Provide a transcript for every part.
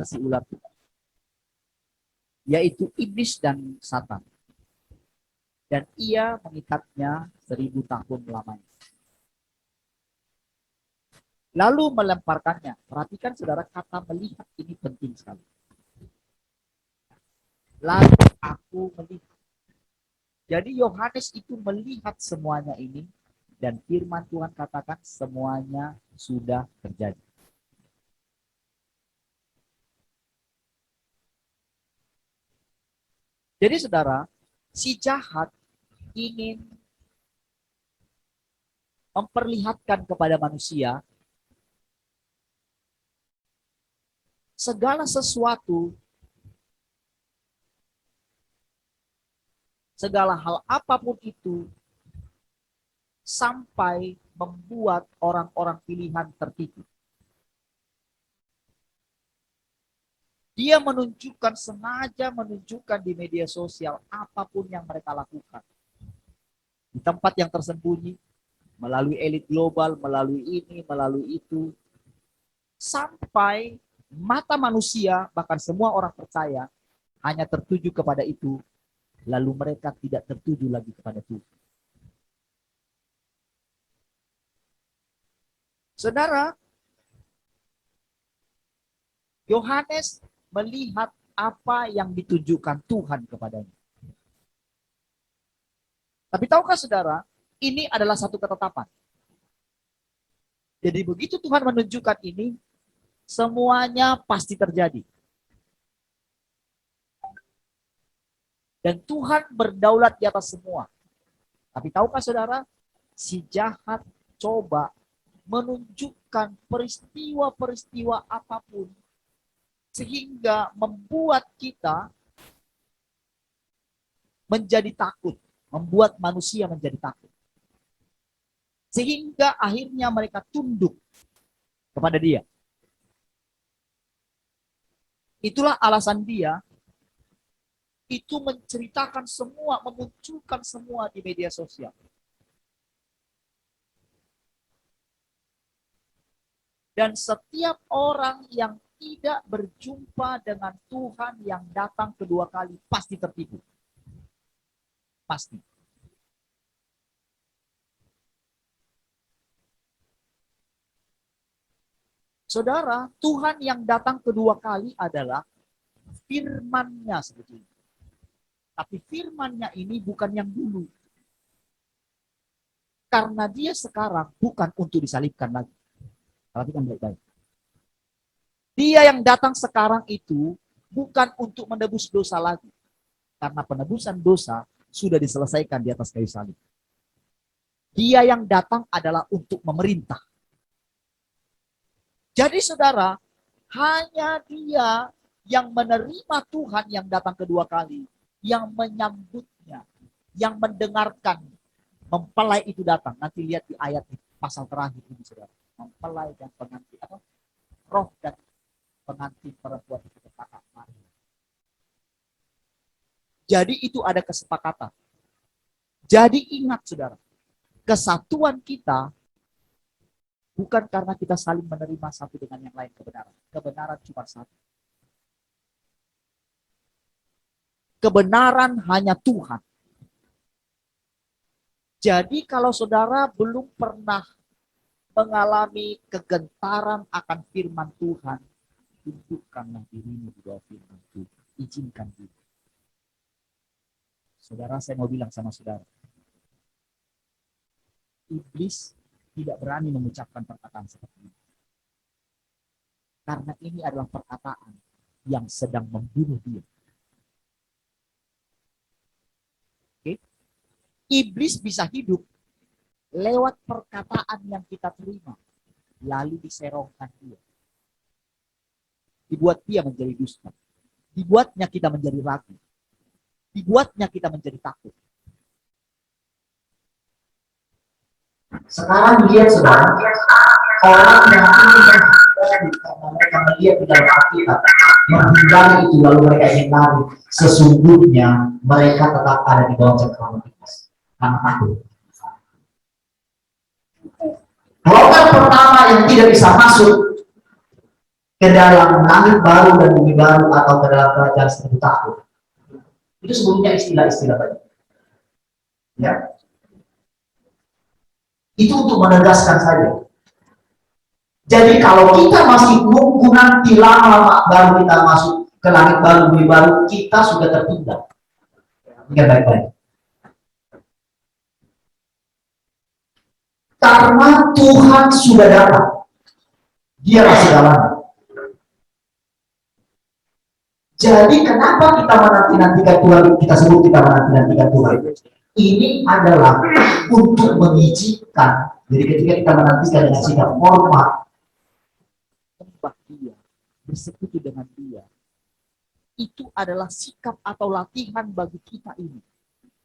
si ular, yaitu iblis dan Satan. Dan ia mengikatnya 1000 tahun lamanya. Lalu melemparkannya. Perhatikan saudara, kata melihat ini penting sekali. Lalu aku melihat. Jadi Yohanes itu melihat semuanya ini, dan firman Tuhan katakan semuanya sudah terjadi. Jadi saudara, si jahat ingin memperlihatkan kepada manusia segala sesuatu, segala hal apapun itu, sampai membuat orang-orang pilihan tertipu. Dia menunjukkan, sengaja menunjukkan di media sosial apapun yang mereka lakukan. Di tempat yang tersembunyi, melalui elit global, melalui ini, melalui itu. Sampai mata manusia, bahkan semua orang percaya, hanya tertuju kepada itu. Lalu mereka tidak tertuju lagi kepada Tuhan. Saudara, Yohanes melihat apa yang ditunjukkan Tuhan kepadanya. Tapi tahukah saudara, ini adalah satu ketetapan. Jadi begitu Tuhan menunjukkan ini, semuanya pasti terjadi. Dan Tuhan berdaulat di atas semua. Tapi tahukah saudara, si jahat coba menunjukkan peristiwa-peristiwa apapun, sehingga membuat kita menjadi takut, membuat manusia menjadi takut. Sehingga akhirnya mereka tunduk kepada dia. Itulah alasan dia itu menceritakan semua, memunculkan semua di media sosial. Dan setiap orang yang tidak berjumpa dengan Tuhan yang datang kedua kali pasti tertipu. Pasti. Saudara, Tuhan yang datang kedua kali adalah firman-Nya sebetulnya. Tapi firman-Nya ini bukan yang dulu. Karena dia sekarang bukan untuk disalibkan lagi. Perhatikan baik-baik. Dia yang datang sekarang itu bukan untuk menebus dosa lagi. Karena penebusan dosa sudah diselesaikan di atas kayu salib. Dia yang datang adalah untuk memerintah. Jadi saudara, hanya dia yang menerima Tuhan yang datang kedua kali, yang menyambutnya, yang mendengarkan, mempelai itu datang. Nanti lihat di ayat pasal terakhir ini saudara. Mempelai dan pengantin, roh dan pengantin perempuan itu berkata, mari. Jadi itu ada kesepakatan. Jadi ingat saudara, kesatuan kita bukan karena kita saling menerima satu dengan yang lain kebenaran. Kebenaran cuma satu. Kebenaran hanya Tuhan. Jadi kalau saudara belum pernah mengalami kegentaran akan firman Tuhan, tunjukkanlah dirimu di bawah firman Tuhan. Izinkan diri. Saudara, saya mau bilang sama saudara. Iblis tidak berani mengucapkan perkataan seperti ini. Karena ini adalah perkataan yang sedang membunuh dia. Oke? Iblis bisa hidup lewat perkataan yang kita terima. Lalu diserongkan dia. Dibuat dia menjadi dusta. Dibuatnya kita menjadi ragu. Dibuatnya kita menjadi takut. Sekarang lihat saudara, orang yang ingin karena mereka melihat di dalam Alkitab, menghindari itu lalu mereka ingin lari. Sesungguhnya mereka tetap ada di bawah cengkraman iblis. Karena takut. Golongan pertama yang tidak bisa masuk ke dalam langit baru dan bumi baru atau ke dalam kerajaan 1000 tahun. Itu sebelumnya istilah-istilah tadi. Ya. Itu untuk menegaskan saja. Jadi kalau kita masih nunggu nanti lama-lama baru kita masuk ke langit baru, bumi baru, kita sudah tertunda. Ingat baik-baik. Karena Tuhan sudah datang. Dialah segalanya. Jadi kenapa kita menanti-nantikan Tuhan? Kita sebut kita menanti-nantikan Tuhan. Ini adalah untuk mengizinkan. Jadi ketika kita menantikan dengan sikap hormat, menyembah Dia, bersekutu dengan Dia, itu adalah sikap atau latihan bagi kita ini.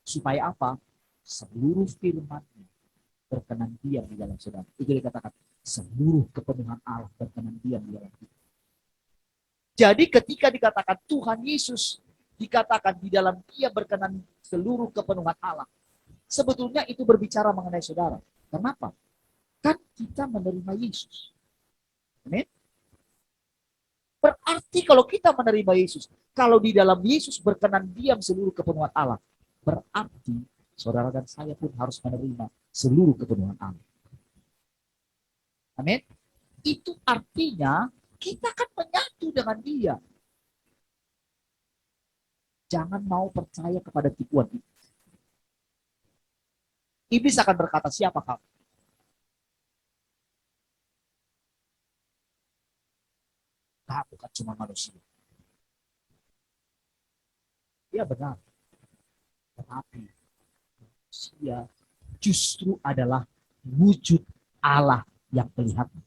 Supaya apa? Seluruh firman-Nya berkenan diam di dalam saudara. Itu dikatakan seluruh kepenuhan Allah berkenan diam di dalam kita. Jadi ketika dikatakan Tuhan Yesus dikatakan di dalam Dia berkenan seluruh kepenuhan Allah, sebetulnya itu berbicara mengenai saudara. Kenapa? Kan kita menerima Yesus. Amin. Berarti kalau kita menerima Yesus, kalau di dalam Yesus berkenan diam seluruh kepenuhan Allah, berarti saudara dan saya pun harus menerima seluruh kepenuhan Allah. Amin. Itu artinya kita kan menyatu dengan Dia. Jangan mau percaya kepada tipuan itu. Iblis akan berkata, siapa kamu? Kamu bukan cuma manusia. Ya benar. Tetapi manusia justru adalah wujud Allah yang kelihatan.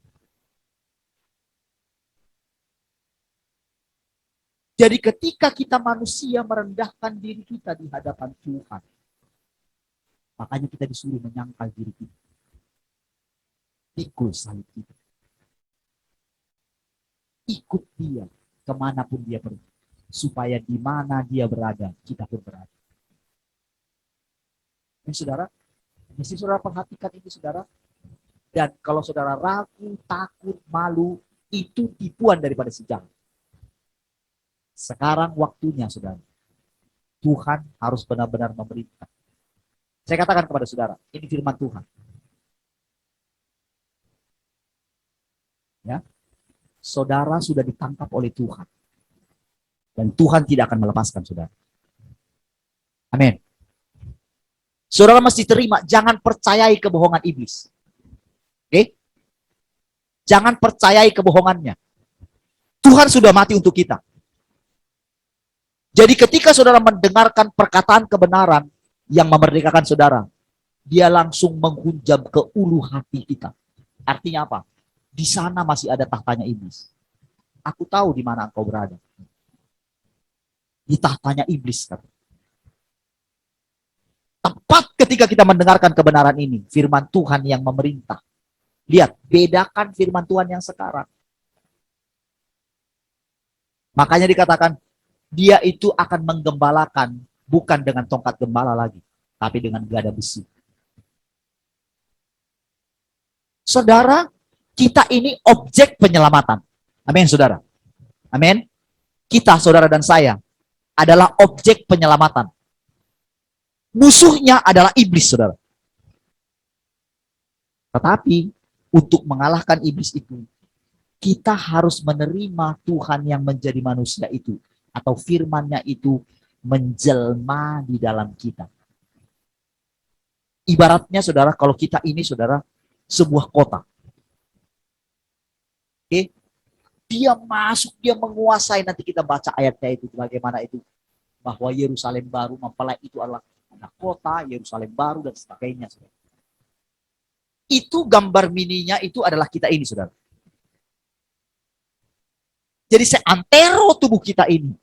Jadi ketika kita manusia merendahkan diri kita di hadapan Tuhan, makanya kita disuruh menyangkal diri kita. Pikul salib kita. Ikut Dia kemanapun Dia pergi. Supaya di mana Dia berada, kita pun berada. Ini saudara, mesti saudara perhatikan ini saudara. Dan kalau saudara ragu, takut, malu, itu tipuan daripada si jahat. Sekarang waktunya saudara. Tuhan harus benar-benar memerintah. Saya katakan kepada saudara, ini firman Tuhan. Ya. Saudara sudah ditangkap oleh Tuhan. Dan Tuhan tidak akan melepaskan saudara. Amin. Saudara mesti terima, jangan percayai kebohongan iblis. Oke? Jangan percayai kebohongannya. Tuhan sudah mati untuk kita. Jadi ketika saudara mendengarkan perkataan kebenaran yang memerdekakan saudara, dia langsung menghunjam ke ulu hati kita. Artinya apa? Di sana masih ada tahtanya iblis. Aku tahu di mana engkau berada. Di tahtanya iblis. Kan? Tepat ketika kita mendengarkan kebenaran ini, firman Tuhan yang memerintah. Lihat, bedakan firman Tuhan yang sekarang. Makanya dikatakan, Dia itu akan menggembalakan bukan dengan tongkat gembala lagi, tapi dengan gada besi. Saudara, kita ini objek penyelamatan. Amin, saudara. Amin. Kita, saudara dan saya, adalah objek penyelamatan. Musuhnya adalah iblis, saudara. Tetapi, untuk mengalahkan iblis itu, kita harus menerima Tuhan yang menjadi manusia itu. Atau firman-Nya itu menjelma di dalam kita. Ibaratnya saudara, kalau kita ini saudara, sebuah kota. Oke? Dia masuk, dia menguasai, nanti kita baca ayatnya itu, bagaimana itu. Bahwa Yerusalem baru mempelai itu adalah kota, Yerusalem baru, dan sebagainya. Saudara. Itu gambar mininya, itu adalah kita ini saudara. Jadi seantero tubuh kita ini,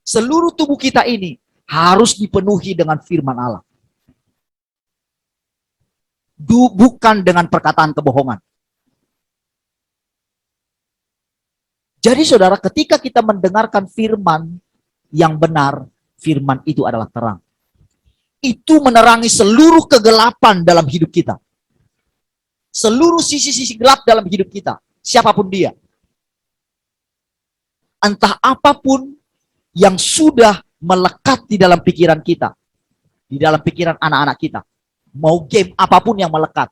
seluruh tubuh kita ini harus dipenuhi dengan firman Allah. Bukan dengan perkataan kebohongan. Jadi saudara, ketika kita mendengarkan firman yang benar, firman itu adalah terang. Itu menerangi seluruh kegelapan dalam hidup kita. Seluruh sisi-sisi gelap dalam hidup kita. Siapapun dia. entah apapun yang sudah melekat di dalam pikiran kita, di dalam pikiran anak-anak kita, mau game apapun yang melekat,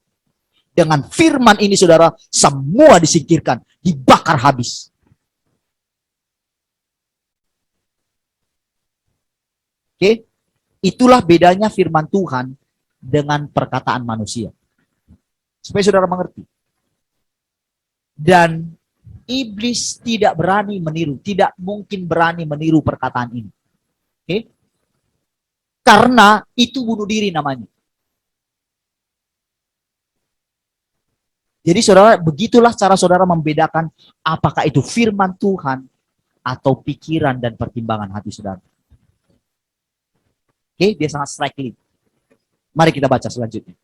dengan firman ini saudara, semua disingkirkan, dibakar habis. Oke, itulah bedanya firman Tuhan dengan perkataan manusia. Supaya saudara mengerti. Dan iblis tidak berani meniru, tidak mungkin berani meniru perkataan ini. Oke? Karena itu bunuh diri namanya. Jadi saudara, begitulah cara saudara membedakan apakah itu firman Tuhan atau pikiran dan pertimbangan hati saudara. Oke, dia sangat striking. Mari kita baca selanjutnya.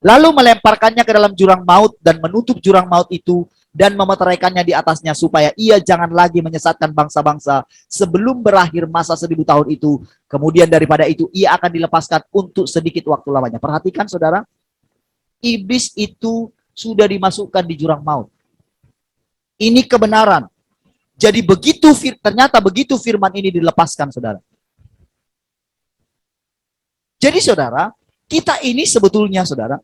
Lalu melemparkannya ke dalam jurang maut dan menutup jurang maut itu dan memeteraikannya di atasnya supaya ia jangan lagi menyesatkan bangsa-bangsa sebelum berakhir masa 1000 tahun itu. Kemudian daripada itu ia akan dilepaskan untuk sedikit waktu lamanya. Perhatikan saudara, iblis itu sudah dimasukkan di jurang maut. Ini kebenaran. Jadi ternyata begitu firman ini dilepaskan saudara. Jadi saudara, kita ini sebetulnya saudara,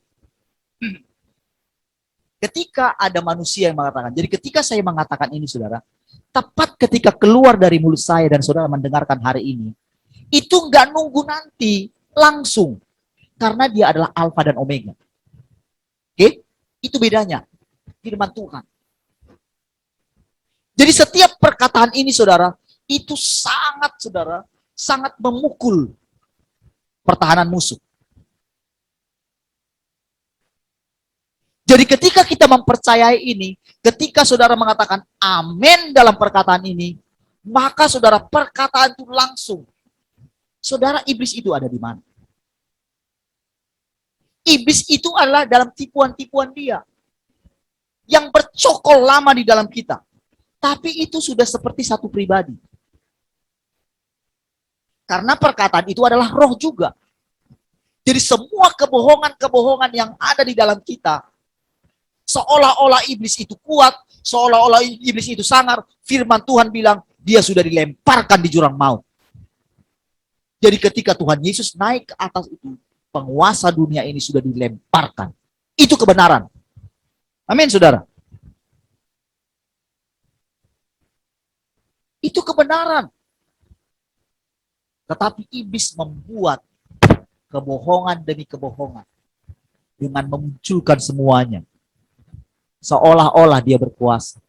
ketika ada manusia yang mengatakan, jadi ketika saya mengatakan ini saudara, tepat ketika keluar dari mulut saya dan saudara mendengarkan hari ini, itu nggak nunggu nanti, langsung. Karena dia adalah Alfa dan Omega. Oke? Itu bedanya. Firman Tuhan. Jadi setiap perkataan ini saudara, itu sangat saudara, sangat memukul pertahanan musuh. Jadi ketika kita mempercayai ini, ketika saudara mengatakan amin dalam perkataan ini, maka saudara perkataan itu langsung. Saudara, iblis itu ada di mana? Iblis itu adalah dalam tipuan-tipuan dia. Yang bercokol lama di dalam kita. Tapi itu sudah seperti satu pribadi. Karena perkataan itu adalah roh juga. Jadi semua kebohongan-kebohongan yang ada di dalam kita, seolah-olah iblis itu kuat, seolah-olah iblis itu sangar, firman Tuhan bilang, dia sudah dilemparkan di jurang maut. Jadi ketika Tuhan Yesus naik ke atas itu, penguasa dunia ini sudah dilemparkan. Itu kebenaran. Amin, saudara. Itu kebenaran. Tetapi iblis membuat kebohongan demi kebohongan dengan memunculkan semuanya. Seolah-olah dia berkuasa.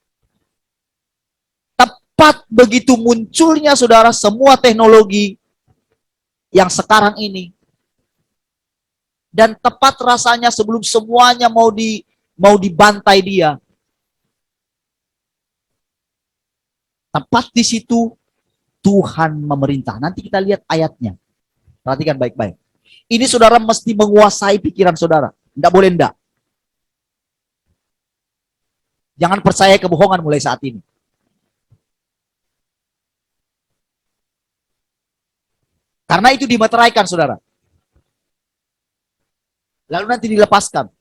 Tepat begitu munculnya saudara semua teknologi yang sekarang ini, dan tepat rasanya sebelum semuanya mau dibantai dia, tepat di situ Tuhan memerintah. Nanti kita lihat ayatnya. Perhatikan baik-baik. Ini saudara mesti menguasai pikiran saudara. Tidak boleh enggak. Jangan percaya kebohongan mulai saat ini. Karena itu dimeteraikan saudara. Lalu nanti dilepaskan.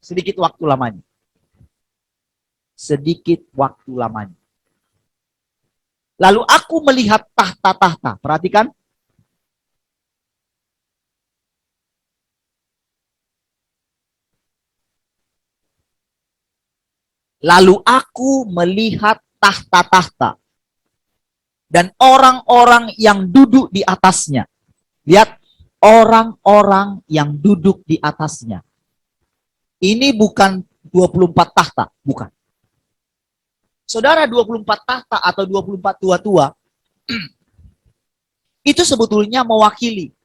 Sedikit waktu lamanya. Sedikit waktu lamanya. Lalu aku melihat tahta-tahta. Perhatikan. Lalu aku melihat tahta-tahta. Dan orang-orang yang duduk di atasnya. Lihat, orang-orang yang duduk di atasnya. Ini bukan 24 tahta, bukan. Saudara, 24 tahta atau 24 tua-tua, itu sebetulnya mewakili.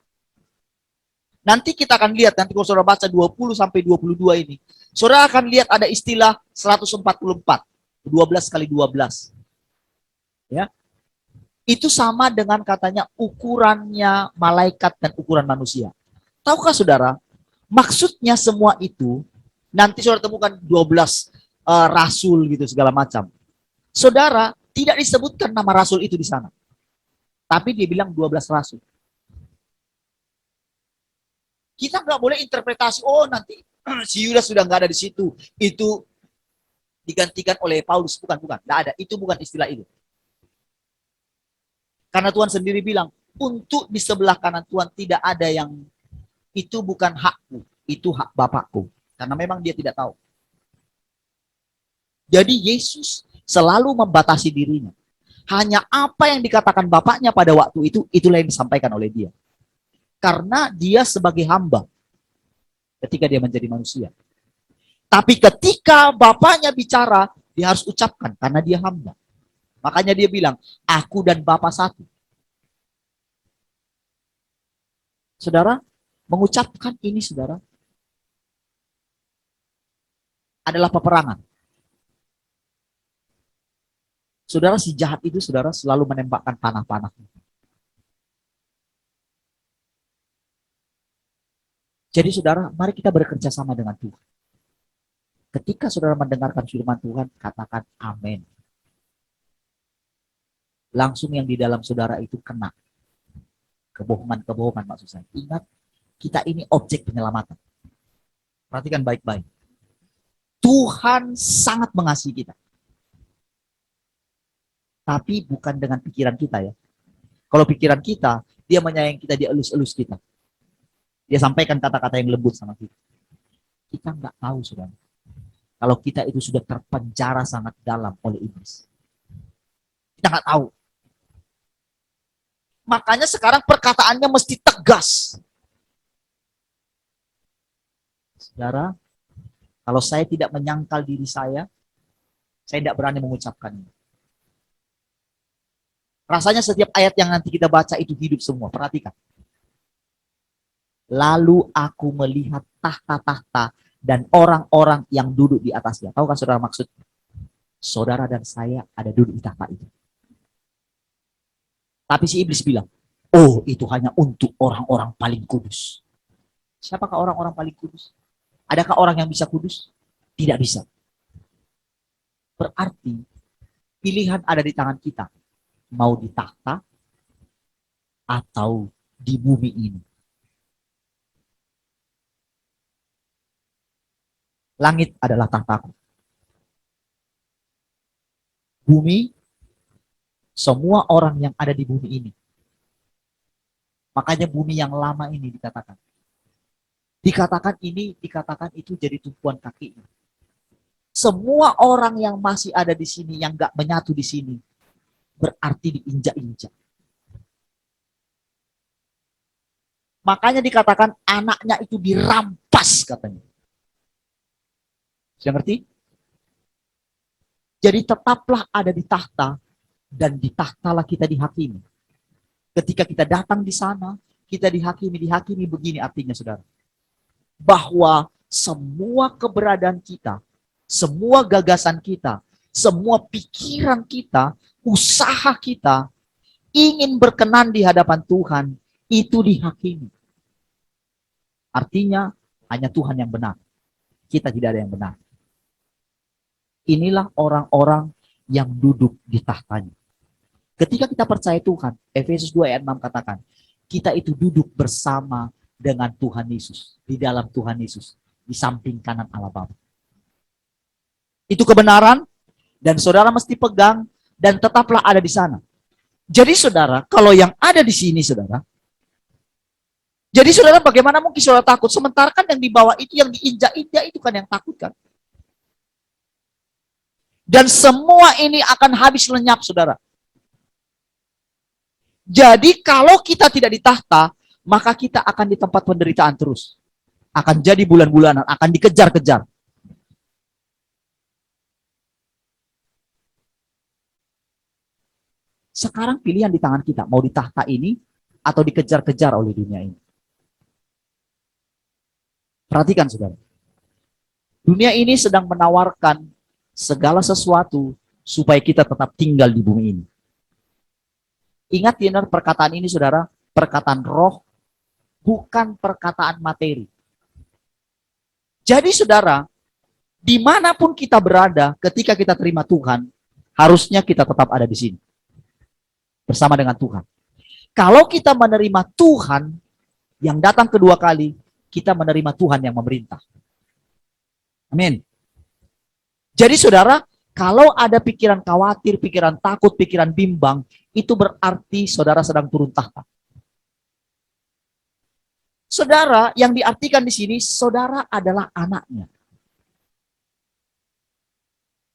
Nanti kita akan lihat, nanti kalau saudara baca 20 sampai 22 ini, saudara akan lihat ada istilah 144, 12 kali 12. Ya. Itu sama dengan katanya ukurannya malaikat dan ukuran manusia. Tahukah saudara, maksudnya semua itu, nanti saudara temukan 12 rasul gitu segala macam. Saudara, tidak disebutkan nama rasul itu di sana. Tapi dia bilang 12 rasul. Kita nggak boleh interpretasi, oh nanti si Yudas sudah nggak ada di situ. Itu digantikan oleh Paulus. Bukan, bukan. Tidak ada. Itu bukan istilah itu. Karena Tuhan sendiri bilang, untuk di sebelah kanan Tuhan tidak ada yang, itu bukan hakku, itu hak Bapakku. Karena memang dia tidak tahu. Jadi Yesus selalu membatasi dirinya. Hanya apa yang dikatakan Bapaknya pada waktu itu, itulah yang disampaikan oleh dia. Karena dia sebagai hamba ketika dia menjadi manusia. Tapi ketika Bapaknya bicara, dia harus ucapkan karena dia hamba. Makanya dia bilang, aku dan Bapa satu. Saudara, mengucapkan ini saudara, adalah peperangan. Saudara, si jahat itu saudara selalu menembakkan panah-panah. Jadi saudara, mari kita bekerja sama dengan Tuhan. Ketika saudara mendengarkan firman Tuhan, katakan amin. Langsung yang di dalam saudara itu kena. Kebohongan-kebohongan maksud saya. Ingat, kita ini objek penyelamatan. Perhatikan baik-baik. Tuhan sangat mengasihi kita. Tapi bukan dengan pikiran kita ya. Kalau pikiran kita, dia menyayangi kita, dia elus-elus kita. Dia sampaikan kata-kata yang lembut sama kita. Kita nggak tahu saudara. Kalau kita itu sudah terpenjara sangat dalam oleh iblis. Kita nggak tahu. Makanya sekarang perkataannya mesti tegas. Saudara, kalau saya tidak menyangkal diri saya tidak berani mengucapkan ini. Rasanya setiap ayat yang nanti kita baca itu hidup semua. Perhatikan. Lalu aku melihat tahta-tahta dan orang-orang yang duduk di atasnya. Tahukah saudara maksud? Saudara dan saya ada duduk di tahta itu. Tapi si iblis bilang, oh itu hanya untuk orang-orang paling kudus. Siapakah orang-orang paling kudus? Adakah orang yang bisa kudus? Tidak bisa. Berarti pilihan ada di tangan kita. Mau di tahta atau di bumi ini. Langit adalah tahtaku. Bumi, semua orang yang ada di bumi ini. Makanya bumi yang lama ini dikatakan. Dikatakan itu jadi tumpuan kakinya. Semua orang yang masih ada di sini, yang gak menyatu di sini, berarti diinjak-injak. Makanya dikatakan anaknya itu dirampas katanya. Sudah ngerti? Jadi tetaplah ada di tahta dan di tahtalah kita dihakimi. Ketika kita datang di sana, kita dihakimi begini artinya saudara. Bahwa semua keberadaan kita, semua gagasan kita, semua pikiran kita, usaha kita, ingin berkenan di hadapan Tuhan, itu dihakimi. Artinya, hanya Tuhan yang benar. Kita tidak ada yang benar. Inilah orang-orang yang duduk di tahtanya. Ketika kita percaya Tuhan, Efesus 2 ayat 6 katakan, kita itu duduk bersama dengan Tuhan Yesus, di dalam Tuhan Yesus, di samping kanan Allah Bapa. Itu kebenaran, dan saudara mesti pegang, dan tetaplah ada di sana. Jadi saudara, kalau yang ada di sini saudara, jadi saudara bagaimana mungkin saudara takut, sementara kan yang di bawah itu, yang diinjak-injak itu kan yang takut kan. Dan semua ini akan habis lenyap saudara. Jadi kalau kita tidak di tahta, maka kita akan di tempat penderitaan terus. Akan jadi bulan-bulanan, akan dikejar-kejar. Sekarang pilihan di tangan kita, mau di tahta ini atau dikejar-kejar oleh dunia ini. Perhatikan saudara. Dunia ini sedang menawarkan segala sesuatu supaya kita tetap tinggal di bumi ini. Ingat ya perkataan ini saudara, perkataan roh, bukan perkataan materi. Jadi saudara, dimanapun kita berada ketika kita terima Tuhan, harusnya kita tetap ada di sini. Bersama dengan Tuhan. Kalau kita menerima Tuhan yang datang kedua kali, kita menerima Tuhan yang memerintah. Amin. Jadi saudara, kalau ada pikiran khawatir, pikiran takut, pikiran bimbang, itu berarti saudara sedang turun tahta. Saudara, yang diartikan di sini, saudara adalah anaknya.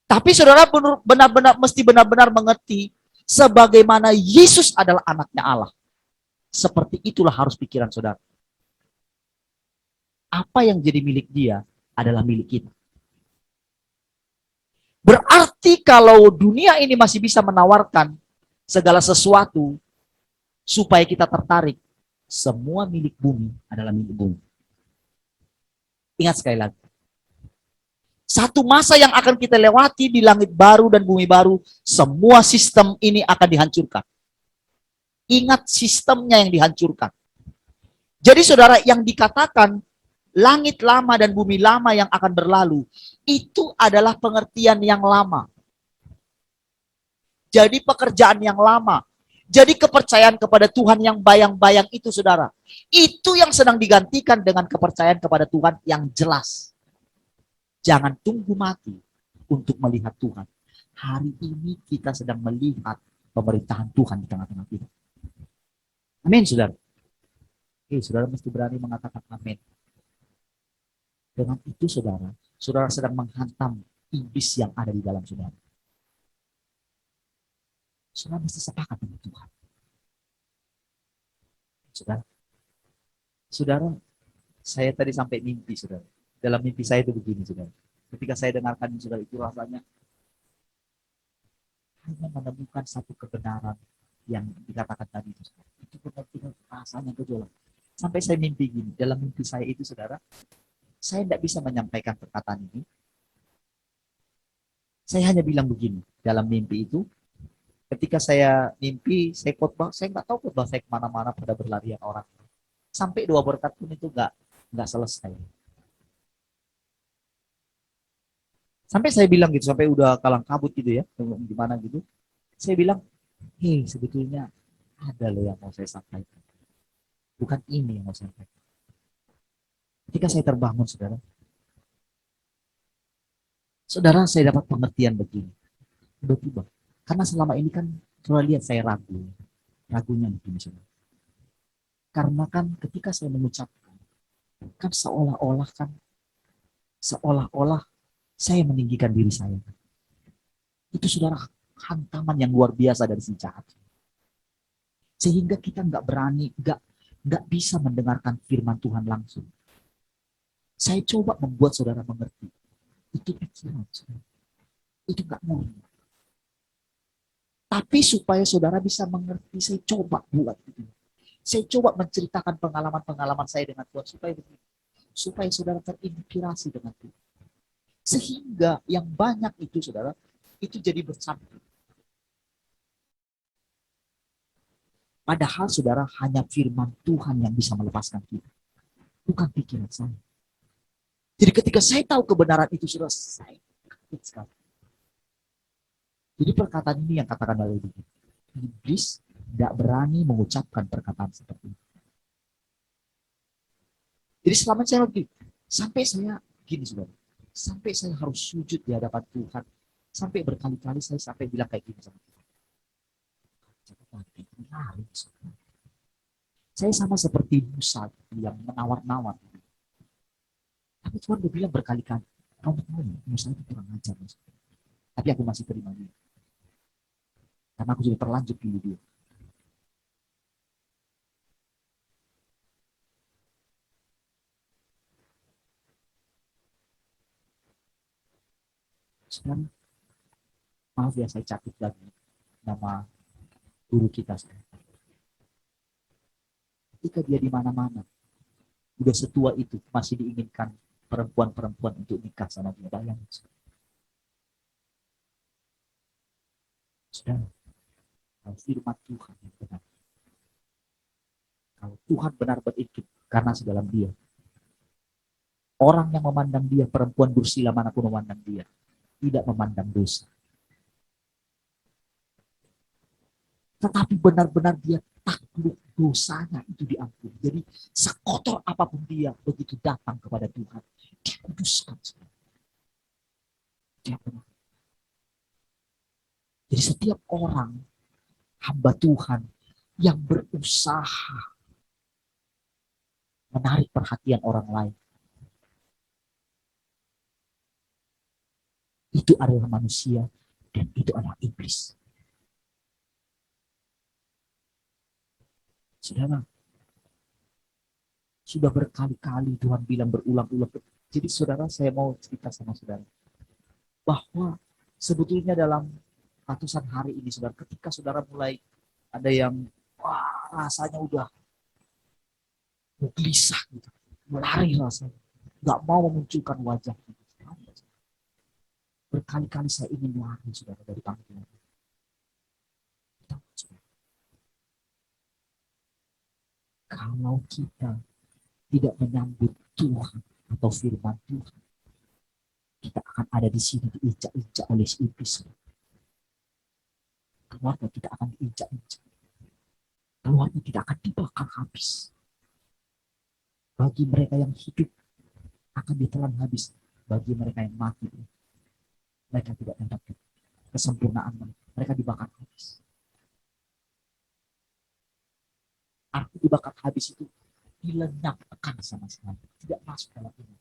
Tapi saudara benar-benar mesti benar-benar mengerti sebagaimana Yesus adalah anaknya Allah. Seperti itulah harus pikiran saudara. Apa yang jadi milik dia adalah milik kita. Berarti kalau dunia ini masih bisa menawarkan segala sesuatu supaya kita tertarik, semua milik bumi adalah milik bumi. Ingat sekali lagi. Satu masa yang akan kita lewati di langit baru dan bumi baru, semua sistem ini akan dihancurkan. Ingat sistemnya yang dihancurkan. Jadi saudara, yang dikatakan langit lama dan bumi lama yang akan berlalu, itu adalah pengertian yang lama. Jadi pekerjaan yang lama. Jadi kepercayaan kepada Tuhan yang bayang-bayang itu saudara. Itu yang sedang digantikan dengan kepercayaan kepada Tuhan yang jelas. Jangan tunggu mati untuk melihat Tuhan. Hari ini kita sedang melihat pemerintahan Tuhan di tengah-tengah kita. Amin, saudara. Oke, saudara mesti berani mengatakan amin. Dengan itu, saudara, saudara sedang menghantam iblis yang ada di dalam saudara. Saudara mesti sepakat dengan Tuhan. Saudara, saya tadi sampai mimpi, saudara. Dalam mimpi saya itu begini, saudara. Ketika saya dengarkan saudara, itu rasanya hanya menemukan satu kebenaran yang dikatakan tadi itu, saudara. Itu benar-benar rasanya gejolak. Sampai saya mimpi gini, dalam mimpi saya itu, saudara, saya tidak bisa menyampaikan perkataan ini. Saya hanya bilang begini, dalam mimpi itu, ketika saya mimpi, saya khotbah, saya nggak tahu khotbah saya kemana-mana pada berlarian orang. Sampai 2 berkat pun itu nggak selesai. Sampai saya bilang gitu, sampai udah kalang kabut gitu ya, gimana gitu. Saya bilang, hei sebetulnya ada loh yang mau saya sampaikan. Bukan ini yang mau saya sampaikan. Ketika saya terbangun, saudara saya dapat pengertian begini. Tiba-tiba. Karena selama ini kan, saudara lihat saya ragu. Ragunya begini, saudara. Karena kan ketika saya mengucapkan, kan seolah-olah saya meninggikan diri saya. Itu saudara hantaman yang luar biasa dari si jahat. Sehingga kita nggak berani, nggak bisa mendengarkan firman Tuhan langsung. Saya coba membuat saudara mengerti. Itu pikiran saudara. Itu nggak murni. Tapi supaya saudara bisa mengerti, saya coba buat itu. Saya coba menceritakan pengalaman-pengalaman saya dengan Tuhan supaya saudara terinspirasi dengan Tuhan. Sehingga yang banyak itu saudara, itu jadi bersambung. Padahal saudara hanya firman Tuhan yang bisa melepaskan kita. Bukan pikiran saya. Jadi ketika saya tahu kebenaran itu saudara, saya kaget sekali. Jadi perkataan ini yang katakan oleh iblis tidak berani mengucapkan perkataan seperti itu. Jadi selama saya lagi, sampai saya gini saudara, sampai saya harus sujud di hadapan Tuhan, sampai berkali-kali saya sampai bilang kayak gini sama Tuhan. Saya sama seperti Musa yang menawar-nawar. Tapi Tuhan udah bilang berkali-kali, kamu tahu Musa itu kurang ajar. Tapi aku masih terima dia. Karena aku sudah terlanjur pilih dia. Sekarang, maaf ya saya catat lagi nama guru kita. Ketika dia di mana-mana, udah setua itu masih diinginkan perempuan-perempuan untuk nikah sama dia. Bayangin. Saudara, kalau firman Tuhan yang benar, kalau Tuhan benar berikat karena sedalam dia, orang yang memandang dia, perempuan bersila manapun memandang dia, tidak memandang dosa. Tetapi benar-benar dia takluk dosanya itu diampuni. Jadi sekotor apapun dia, begitu datang kepada Tuhan, dikuduskan. Jadi setiap orang hamba Tuhan yang berusaha menarik perhatian orang lain, itu adalah manusia dan itu adalah iblis. Saudara, sudah berkali-kali Tuhan bilang berulang-ulang. Jadi saudara, saya mau cerita sama saudara bahwa sebetulnya dalam ratusan hari ini, saudara, ketika saudara mulai ada yang wah, rasanya udah gelisah gitu, lari rasanya, nggak mau memunculkan wajah. Berkali-kali saya ingin lari, saudara, dari panggilan. Kalau kita tidak menyambut Tuhan atau firman Tuhan, kita akan ada di sini diinjak-injak oleh iblis. Keluarga kita akan diinjak-injak. Keluarga kita akan dibakar habis. Bagi mereka yang hidup akan ditelan habis. Bagi mereka yang mati, mereka tidak mendapatkan kesempurnaan. Mereka dibakar habis. Arti dibakar habis itu dilenyapkan sama sekali, tidak masuk dalam ini.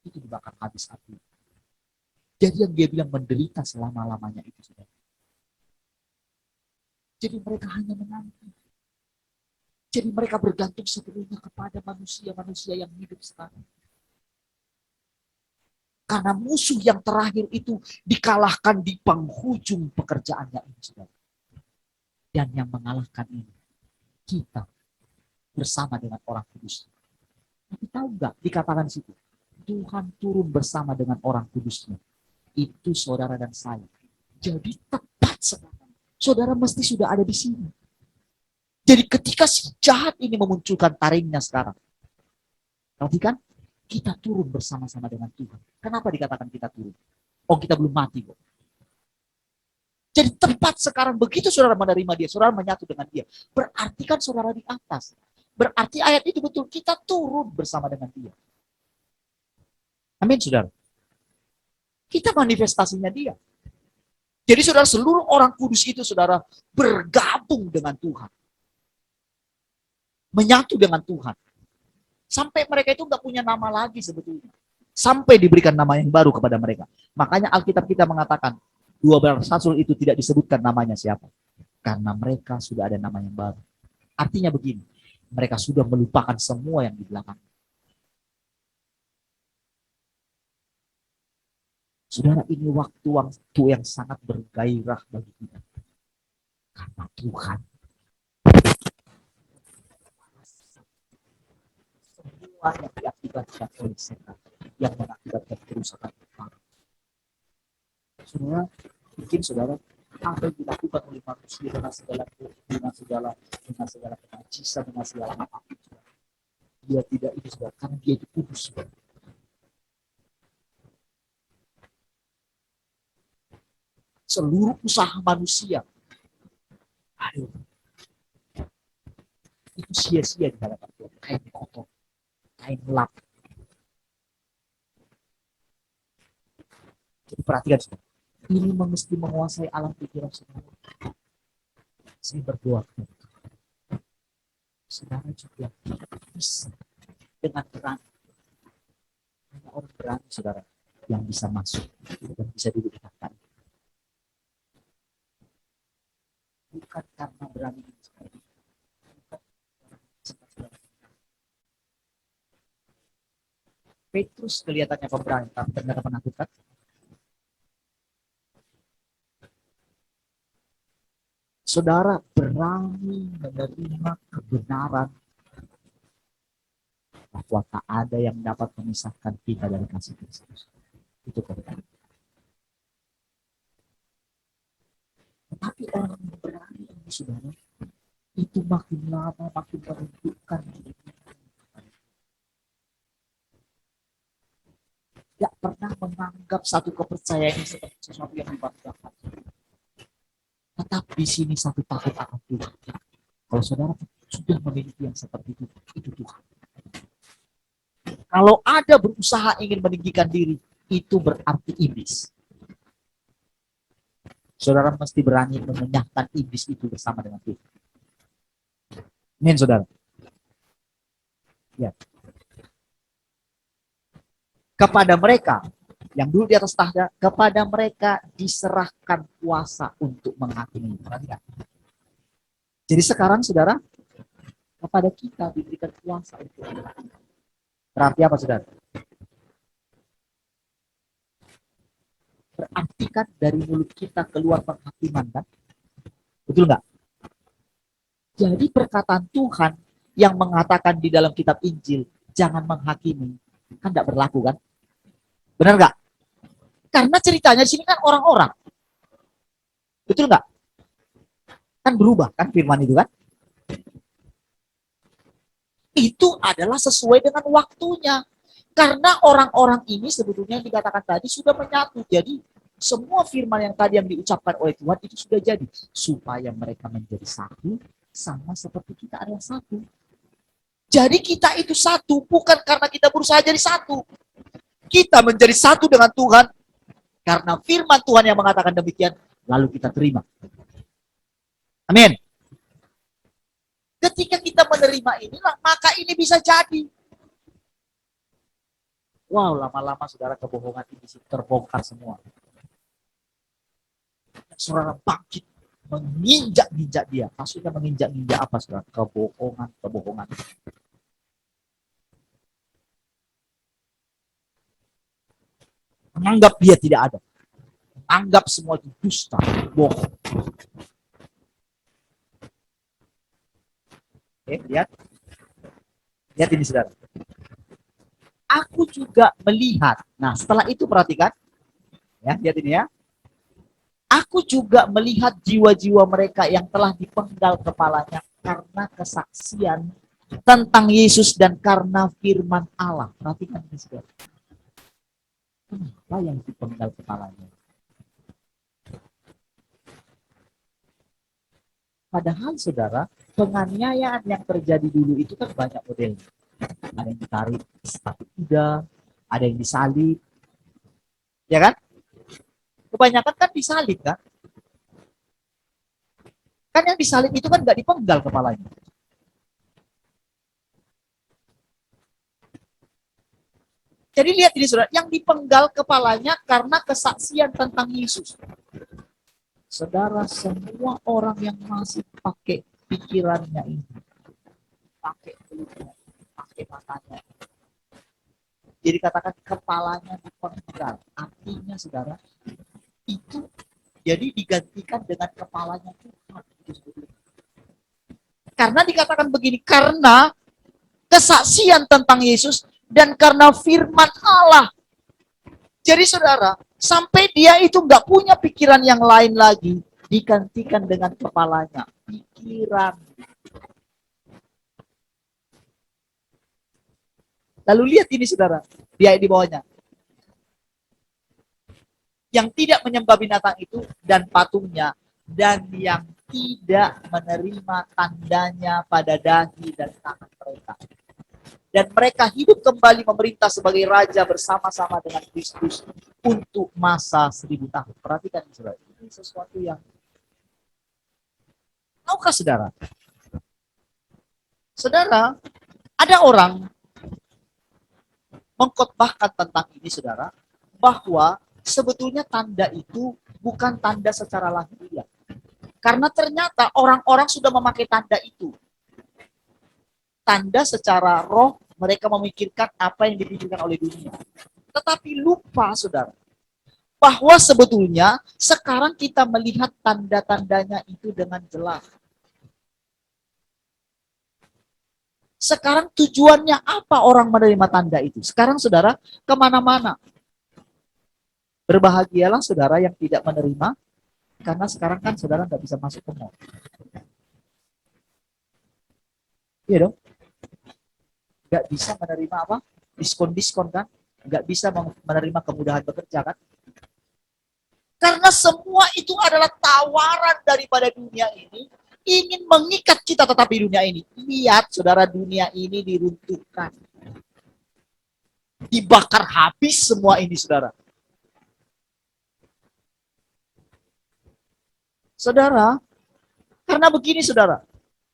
Itu dibakar habis hati. Jadi yang dia bilang menderita selama-lamanya itu sudah. Jadi mereka hanya menanti. Jadi mereka bergantung sepenuhnya kepada manusia-manusia yang hidup sekarang. Karena musuh yang terakhir itu dikalahkan di penghujung pekerjaannya ini, saudara. Dan yang mengalahkan ini kita bersama dengan orang kudus. Tapi tahu nggak dikatakan di situ, Tuhan turun bersama dengan orang kudusnya. Itu saudara dan saya. Jadi tepat sekarang, saudara mesti sudah ada di sini. Jadi ketika si jahat ini memunculkan taringnya sekarang, perhatikan, kita turun bersama-sama dengan Tuhan. Kenapa dikatakan kita turun? Oh, kita belum mati kok. Jadi tepat sekarang begitu saudara menerima dia, saudara menyatu dengan dia. Berarti kan saudara di atas. Berarti ayat itu betul, kita turun bersama dengan dia. Amin, saudara. Kita manifestasinya dia. Jadi saudara, seluruh orang kudus itu saudara bergabung dengan Tuhan. Menyatu dengan Tuhan. Sampai mereka itu nggak punya nama lagi sebetulnya. Sampai diberikan nama yang baru kepada mereka. Makanya Alkitab kita mengatakan, 12 rasul itu tidak disebutkan namanya siapa. Karena mereka sudah ada nama yang baru. Artinya begini, mereka sudah melupakan semua yang di belakang. Saudara, ini waktu yang sangat bergairah bagi kita. Karena Tuhan semua yang diakibatkan oleh setan, yang mengakibatkan kerusakan utama. Saudara, mungkin saudara, apa yang dilakukan oleh manusia dengan segala kenajisan, dengan segala apapun, dia tidak itu saudara, karena dia itu kudus. Seluruh usaha manusia, aduh, itu sia-sia di hadapan Tuhan. Kain kotor, kain lap. Jadi perhatikan saudara, ini mesti menguasai alam pikiran saudara. Saya berdoa saudara juga bisa dengan berani. Hanya orang berani saudara yang bisa masuk dan bisa duduk di kaki. Bukan karena berani seperti itu. Petrus kelihatannya pemberani, tapi ternyata menakutkan. Saudara berani menerima kebenaran bahwa tak ada yang dapat memisahkan kita dari kasih Kristus. Itu kebenaran. Tetapi orang yang berani ini, saudara, itu makin lama makin menunjukkan tidak pernah menganggap satu kepercayaan seperti sesuatu yang dibanggakan. Tetap di sini satu takut akan Tuhan. Kalau saudara sudah memiliki yang seperti itu Tuhan. Kalau ada berusaha ingin meninggikan diri, itu berarti iblis. Saudara mesti berani mengenyahkan iblis itu bersama dengan Tuhan. Amin, saudara. Ya. Kepada mereka yang dulu di atas tahta, kepada mereka diserahkan kuasa untuk menghakimi. Perhatikan. Jadi sekarang, saudara, kepada kita diberikan kuasa untuk menghakimi. Berarti apa, saudara? Berarti kan dari mulut kita keluar penghakiman, kan? Betul nggak? Jadi perkataan Tuhan yang mengatakan di dalam kitab Injil, jangan menghakimi, kan tidak berlaku, kan? Benar nggak? Karena ceritanya di sini kan orang-orang. Betul nggak? Kan berubah, kan firman itu, kan? Itu adalah sesuai dengan waktunya. Karena orang-orang ini sebetulnya yang dikatakan tadi sudah menyatu. Jadi semua firman yang tadi yang diucapkan oleh Tuhan itu sudah jadi. Supaya mereka menjadi satu, sama seperti kita adalah satu. Jadi kita itu satu, bukan karena kita berusaha jadi satu. Kita menjadi satu dengan Tuhan, karena firman Tuhan yang mengatakan demikian, lalu kita terima. Amin. Ketika kita menerima inilah, maka ini bisa jadi. Wow, lama-lama saudara kebohongan ini terbongkar semua. Saudara bangkit, menginjak-injak dia. Maksudnya menginjak-injak apa, saudara? Kebohongan. Menganggap dia tidak ada. Menganggap semua itu dusta, bohong. Oke, lihat. Lihat ini, saudara. Aku juga melihat. Nah, setelah itu perhatikan. Ya, lihat ini ya. Aku juga melihat jiwa-jiwa mereka yang telah dipenggal kepalanya karena kesaksian tentang Yesus dan karena firman Allah. Perhatikan ini, saudara. Kenapa yang dipenggal kepalanya? Padahal, saudara, penganiayaan yang terjadi dulu itu kan banyak modelnya. Ada yang ditarik sepatu kuda, ada yang disalib, ya kan? Kebanyakan kan disalib, kan? Kan yang disalib itu kan nggak dipenggal kepalanya. Jadi lihat ini, saudara, yang dipenggal kepalanya karena kesaksian tentang Yesus. Saudara, semua orang yang masih pakai pikirannya ini, pakai kulitnya, pakai matanya, jadi katakan kepalanya dipenggal. Artinya, saudara, itu jadi digantikan dengan kepalanya Tuhan. Karena dikatakan begini, karena kesaksian tentang Yesus dan karena firman Allah. Jadi saudara, sampai dia itu nggak punya pikiran yang lain lagi, digantikan dengan kepalanya, pikiran. Lalu lihat ini, saudara, dia di bawahnya. Yang tidak menyembah binatang itu dan patungnya, dan yang tidak menerima tandanya pada dahi dan tangan mereka. Dan mereka hidup kembali memerintah sebagai raja bersama-sama dengan Kristus untuk masa 1000 tahun. Perhatikan, saudara, ini sesuatu yang tahukah saudara? Saudara, ada orang mengkhotbahkan tentang ini, saudara, bahwa sebetulnya tanda itu bukan tanda secara lahiriah. Karena ternyata orang-orang sudah memakai tanda itu. Tanda secara roh, mereka memikirkan apa yang dipikirkan oleh dunia. Tetapi lupa, saudara, bahwa sebetulnya sekarang kita melihat tanda-tandanya itu dengan jelas. Sekarang tujuannya apa orang menerima tanda itu? Sekarang, saudara, kemana-mana. Berbahagialah saudara yang tidak menerima, karena sekarang kan saudara nggak bisa masuk ke mall. Iya dong? Nggak bisa menerima apa? Diskon-diskon, kan? Nggak bisa menerima kemudahan bekerja, kan? Karena semua itu adalah tawaran daripada dunia ini, ingin mengikat kita tetap di dunia ini. Lihat, saudara, dunia ini diruntuhkan. Dibakar habis semua ini, saudara. Saudara, karena begini saudara,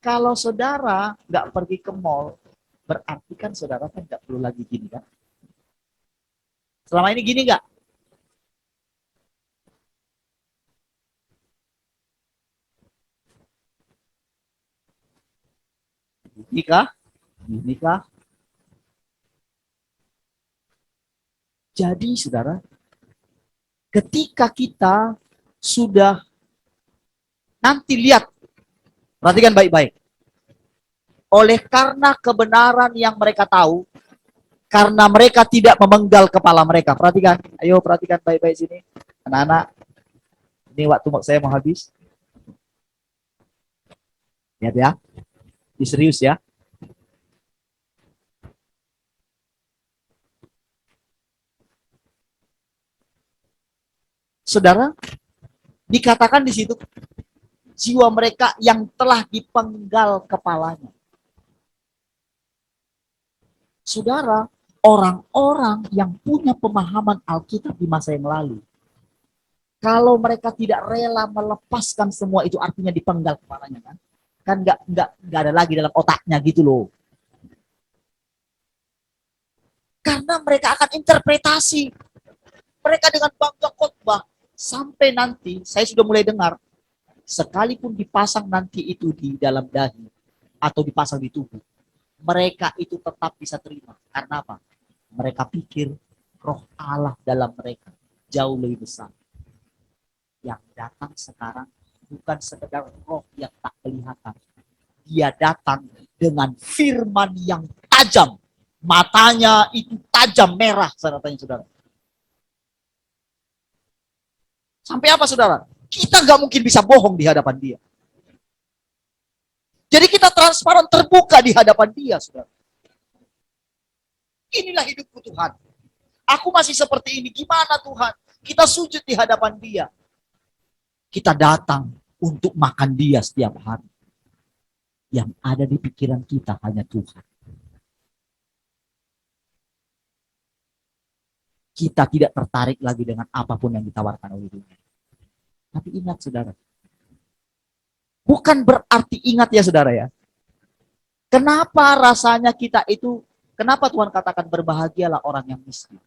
kalau saudara nggak pergi ke mall, berarti kan saudara kan nggak perlu lagi gini kan? Selama ini gini nggak? Gini kah? Gini kah? Jadi saudara, ketika kita sudah nanti lihat, perhatikan baik-baik. Oleh karena kebenaran yang mereka tahu, karena mereka tidak memenggal kepala mereka. Perhatikan, ayo perhatikan baik-baik sini. Anak-anak, ini waktu saya mau habis. Lihat ya, ini serius ya. Saudara, dikatakan di situ jiwa mereka yang telah dipenggal kepalanya. Saudara, orang-orang yang punya pemahaman Alkitab di masa yang lalu, kalau mereka tidak rela melepaskan semua itu, artinya dipenggal kepalanya kan? Kan nggak ada lagi dalam otaknya gitu loh. Karena mereka akan interpretasi. Mereka dengan bangga khotbah sampai nanti saya sudah mulai dengar, sekalipun dipasang nanti itu di dalam dahi atau dipasang di tubuh, mereka itu tetap bisa terima. Karena apa? Mereka pikir roh Allah dalam mereka jauh lebih besar. Yang datang sekarang bukan sekedar roh yang tak kelihatan. Dia datang dengan firman yang tajam. Matanya itu tajam merah, saudara. Sampai apa, saudara? Kita nggak mungkin bisa bohong di hadapan dia. Jadi kita transparan, terbuka di hadapan dia, saudara. Inilah hidupku Tuhan. Aku masih seperti ini. Gimana Tuhan? Kita sujud di hadapan dia. Kita datang untuk makan dia setiap hari. Yang ada di pikiran kita hanya Tuhan. Kita tidak tertarik lagi dengan apapun yang ditawarkan oleh dunia. Tapi ingat saudara, bukan berarti ingat ya saudara ya. Kenapa rasanya kita itu, kenapa Tuhan katakan berbahagialah orang yang miskin?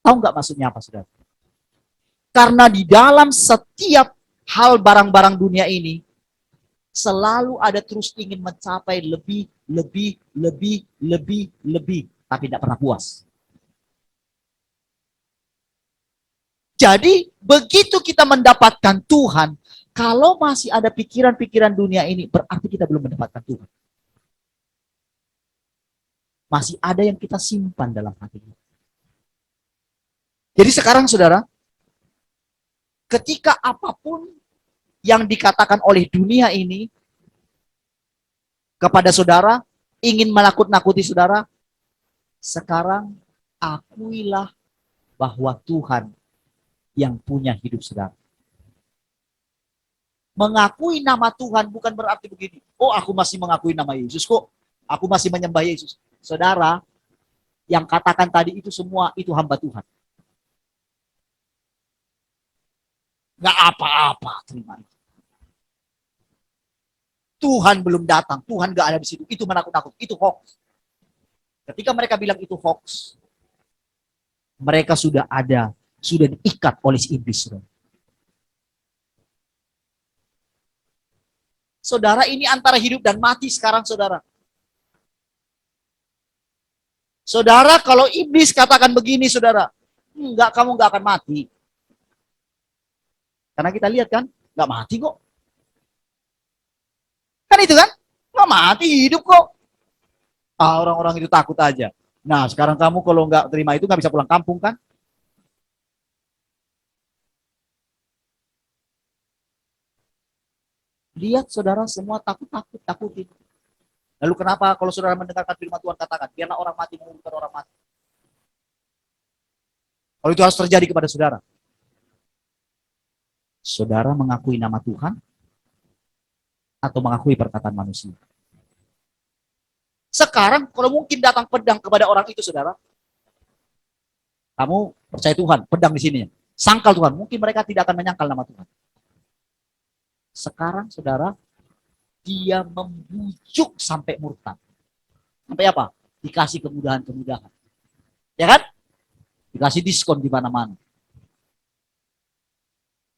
Tahu nggak maksudnya apa saudara? Karena di dalam setiap hal barang-barang dunia ini, selalu ada terus ingin mencapai lebih, tapi tidak pernah puas. Jadi begitu kita mendapatkan Tuhan, kalau masih ada pikiran-pikiran dunia ini, berarti kita belum mendapatkan Tuhan. Masih ada yang kita simpan dalam hati kita. Jadi sekarang saudara, ketika apapun yang dikatakan oleh dunia ini kepada saudara, ingin menakut-nakuti saudara, sekarang akuilah bahwa Tuhan yang punya hidup saudara. Mengakui nama Tuhan bukan berarti begini, oh aku masih mengakui nama Yesus kok, aku masih menyembah Yesus. Saudara, yang katakan tadi itu semua itu hamba Tuhan. Gak apa-apa, terima itu. Tuhan belum datang, Tuhan gak ada di situ, itu menakut-nakut, itu hoax. Ketika mereka bilang itu hoax, mereka sudah ada, sudah diikat oleh si iblis. Saudara, ini antara hidup dan mati sekarang, saudara. Saudara, kalau iblis katakan begini, saudara, enggak, kamu enggak akan mati. Karena kita lihat kan, enggak mati kok. Kan itu kan, enggak mati, hidup kok. Ah, orang-orang itu takut aja. Nah, sekarang kamu kalau enggak terima itu enggak bisa pulang kampung kan? Lihat saudara, semua takutin. Lalu kenapa kalau saudara mendengarkan firman Tuhan katakan, biarlah orang mati mengumumkan orang mati. Kalau itu harus terjadi kepada saudara. Saudara mengakui nama Tuhan atau mengakui perkataan manusia? Sekarang kalau mungkin datang pedang kepada orang itu, saudara, kamu percaya Tuhan, pedang di sini, sangkal Tuhan, mungkin mereka tidak akan menyangkal nama Tuhan. Sekarang, saudara, dia membujuk sampai murtad. Sampai apa? Dikasih kemudahan-kemudahan. Ya kan? Dikasih diskon di mana-mana.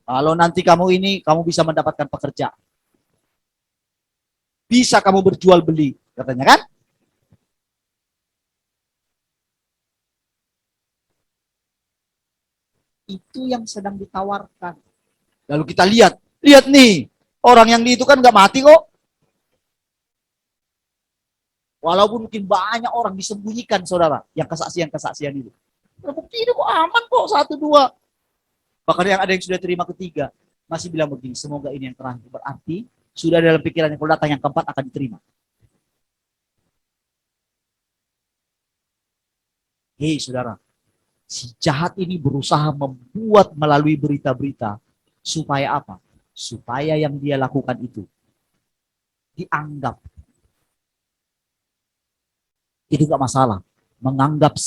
Kalau nanti kamu ini, kamu bisa mendapatkan pekerjaan. Bisa kamu berjual beli, katanya kan? Itu yang sedang ditawarkan. Lalu kita lihat nih, orang yang di itu kan nggak mati kok. Walaupun mungkin banyak orang disembunyikan, saudara, yang kesaksian-kesaksian itu. Terbukti itu kok aman kok, 1, 2. Bahkan yang ada yang sudah terima ketiga, masih bilang begini, semoga ini yang terakhir. Berarti sudah dalam pikirannya kalau datang yang keempat akan diterima. Hei saudara, si jahat ini berusaha membuat melalui berita-berita supaya apa? Supaya yang dia lakukan itu dianggap. Itu gak masalah. Menganggap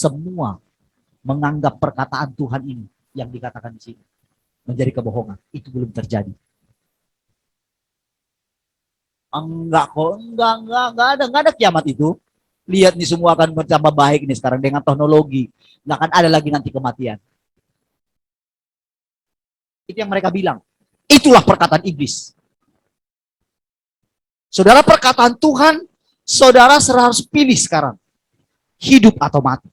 perkataan Tuhan ini yang dikatakan di sini menjadi kebohongan. Itu belum terjadi. Enggak kok, enggak ada kiamat itu. Lihat nih semua akan bertambah baik nih sekarang dengan teknologi. Nggak akan ada lagi nanti kematian. Itu yang mereka bilang. Itulah perkataan iblis. Saudara, perkataan Tuhan, saudara harus pilih sekarang. Hidup atau mati.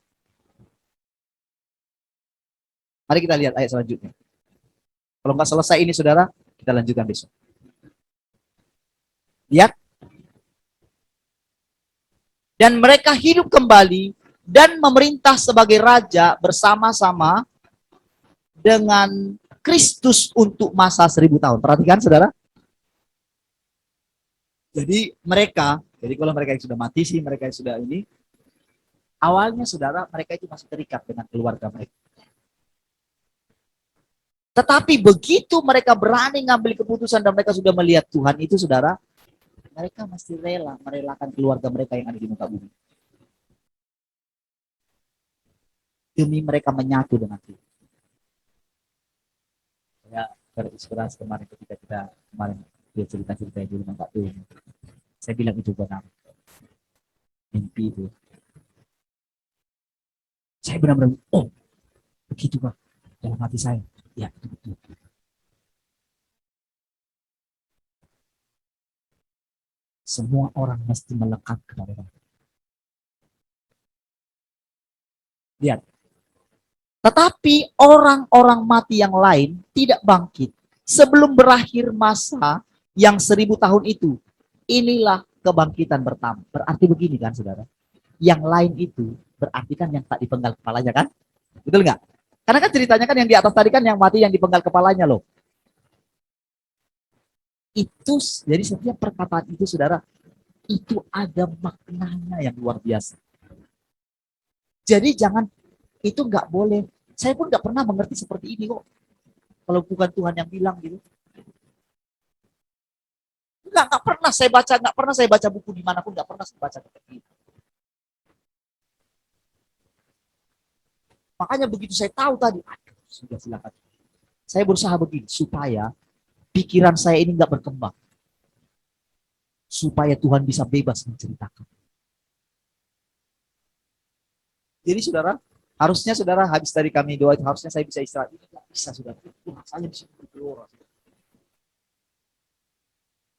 Mari kita lihat ayat selanjutnya. Kalau nggak selesai ini, saudara, kita lanjutkan besok. Lihat. Dan mereka hidup kembali dan memerintah sebagai raja bersama-sama dengan Kristus untuk masa 1000 tahun. Perhatikan, saudara. Jadi kalau mereka yang sudah mati sih, mereka yang sudah ini, awalnya saudara, mereka itu masih terikat dengan keluarga mereka. Tetapi begitu mereka berani ngambil keputusan dan mereka sudah melihat Tuhan itu, saudara, mereka masih merelakan keluarga mereka yang ada di muka bumi. Demi mereka menyatu dengan Tuhan. Saya terinspirasi kemarin ketika dia cerita-cerita di rumah Pak Tuhan. Saya bilang itu benar. Mimpi itu. Saya benar-benar, oh, begitu Pak. Dalam hati saya. Ya, betul. Semua orang mesti melekat kepada Tuhan. Lihat. Tetapi orang-orang mati yang lain tidak bangkit sebelum berakhir masa yang 1000 tahun itu. Inilah kebangkitan pertama. Berarti begini kan, saudara? Yang lain itu berarti kan yang tak dipenggal kepalanya kan? Betul nggak? Karena kan ceritanya kan yang di atas tadi kan yang mati yang dipenggal kepalanya loh. Itu jadi setiap perkataan itu, saudara, itu ada maknanya yang luar biasa. Jadi jangan, itu nggak boleh. Saya pun nggak pernah mengerti seperti ini kok. Kalau bukan Tuhan yang bilang gitu. Nggak pernah saya baca buku dimanapun, nggak pernah saya baca seperti itu. Makanya begitu saya tahu tadi, aduh, sudah silakan. Saya berusaha begini supaya pikiran saya ini nggak berkembang, supaya Tuhan bisa bebas menceritakan. Jadi saudara, harusnya saudara habis dari kami doa itu harusnya saya bisa istirahat. Ini nggak bisa, saudara. Tuhan saya di sini berdoa.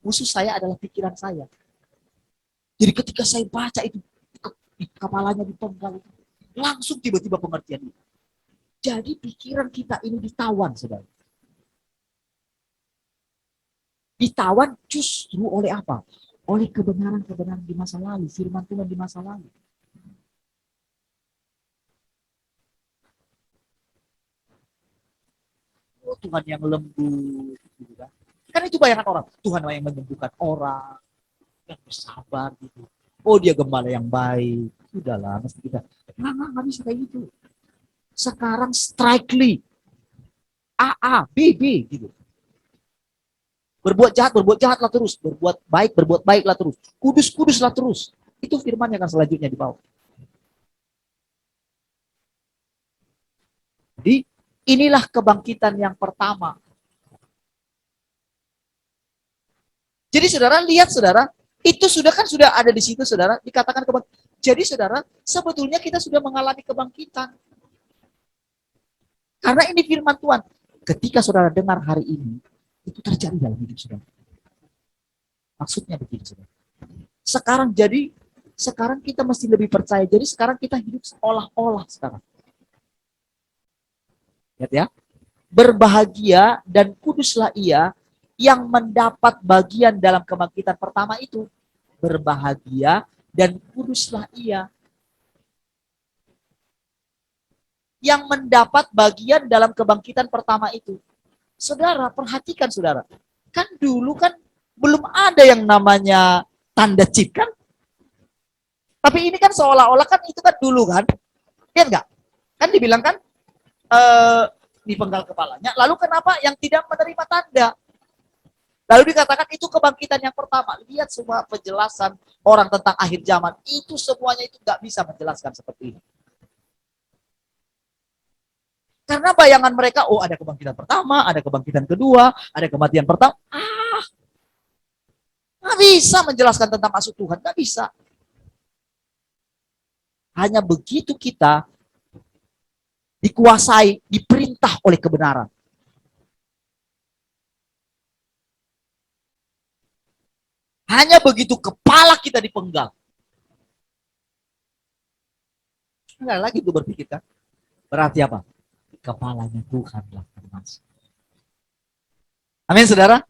Musuh saya adalah pikiran saya. Jadi ketika saya baca itu, kepalanya dipenggal, langsung tiba-tiba pengertian itu. Jadi pikiran kita ini ditawan, saudara. Ditawan justru oleh apa? Oleh kebenaran-kebenaran di masa lalu, firman Tuhan di masa lalu. Oh, Tuhan yang lembut, gitu kan? Kan itu bayangan orang. Tuhan yang menyembuhkan orang, yang bersabar gitu. Oh, dia gembala yang baik. Sudahlah, mesti kita. Nggak bisa kayak gitu. Sekarang strictly A, B, gitu. Berbuat jahatlah terus. Berbuat baiklah terus. Kuduslah terus. Itu firman yang akan selanjutnya dibawa. Jadi inilah kebangkitan yang pertama. Jadi saudara lihat saudara, itu sudah ada di situ saudara, dikatakan kebangkitan. Jadi saudara, sebetulnya kita sudah mengalami kebangkitan. Karena ini firman Tuhan. Ketika saudara dengar hari ini, itu terjadi dalam hidup saudara. Maksudnya begitu saudara. Sekarang kita mesti lebih percaya. Jadi sekarang kita hidup seolah-olah sekarang. Lihat ya. Berbahagia dan kuduslah ia yang mendapat bagian dalam kebangkitan pertama itu. Berbahagia dan kuduslah ia yang mendapat bagian dalam kebangkitan pertama itu. Saudara, perhatikan saudara. Kan dulu kan belum ada yang namanya tanda chip kan? Tapi ini kan seolah-olah kan itu kan dulu kan? Lihat nggak? Kan dibilang kan dipenggal kepalanya. Lalu kenapa yang tidak menerima tanda? Lalu dikatakan itu kebangkitan yang pertama. Lihat semua penjelasan orang tentang akhir zaman. Itu semuanya itu nggak bisa menjelaskan seperti ini. Karena bayangan mereka, oh ada kebangkitan pertama, ada kebangkitan kedua, ada kematian pertama. Nggak bisa menjelaskan tentang maksud Tuhan. Nggak bisa. Hanya begitu kita dikuasai, diperintah oleh kebenaran. Hanya begitu kepala kita dipenggal. Enggak lagi gue berpikir kan. Berarti apa? Kepalanya Tuhanlah termasuk. Amin saudara.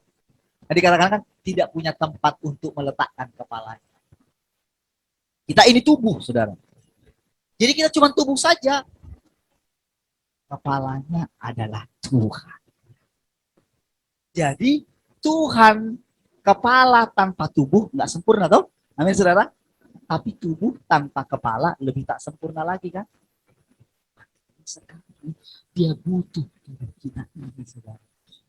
Jadi katakan kan tidak punya tempat untuk meletakkan kepalanya. Kita ini tubuh saudara. Jadi kita cuma tubuh saja. Kepalanya adalah Tuhan. Jadi Tuhan kepala tanpa tubuh nggak sempurna toh? Amin saudara. Tapi tubuh tanpa kepala lebih tak sempurna lagi kan? Sekarang dia butuh tubuh kita ini saudara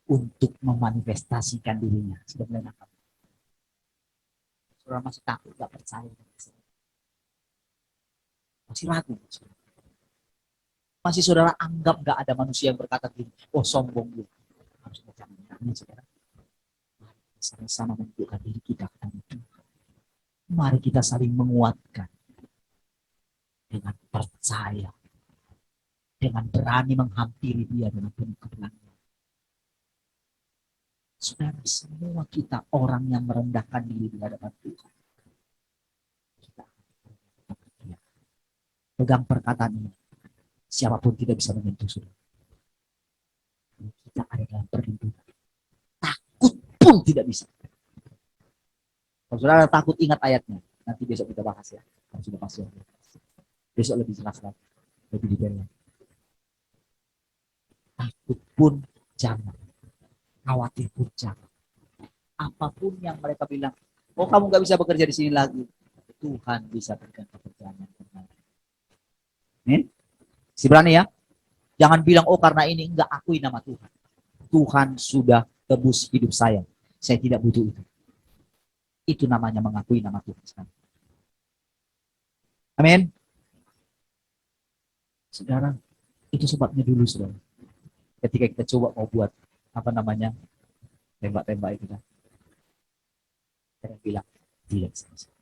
untuk memanifestasikan dirinya. Sudah mulai nakal. Saudara masih takut, nggak percaya, masih ragu. Masih saudara anggap nggak ada manusia yang berkata gini, oh sombong dia. Harus jangan saudara. Sama-sama menunjukkan diri kita kepada Tuhan. Mari kita saling menguatkan dengan percaya, dengan berani menghampiri dia dengan penuh keberanian. Saudara, semua kita orang yang merendahkan diri di hadapan Tuhan. Kita pegang perkataan ini. Siapapun tidak bisa menyentuh saudara. Kita ada dalam perlindungan. Takut pun tidak bisa. Kalau saudara takut, ingat ayatnya. Nanti besok kita bahas ya. Kalau sudah pasti. Besok lebih jelas lagi. Lebih detail lagi. Takut pun jangan. Khawatir pun jangan. Apapun yang mereka bilang, oh kamu nggak bisa bekerja di sini lagi. Tuhan bisa berikan pekerjaan yang benar. Si berani ya. Jangan bilang, oh karena ini enggak akui nama Tuhan. Tuhan sudah tebus hidup saya. Saya tidak butuh itu. Itu namanya mengakui nama Tuhan. Amin. Saudara, itu sebabnya dulu saudara. Ketika kita coba mau buat apa namanya tembak-tembak itu kan. Saya bilang, tidak selesai.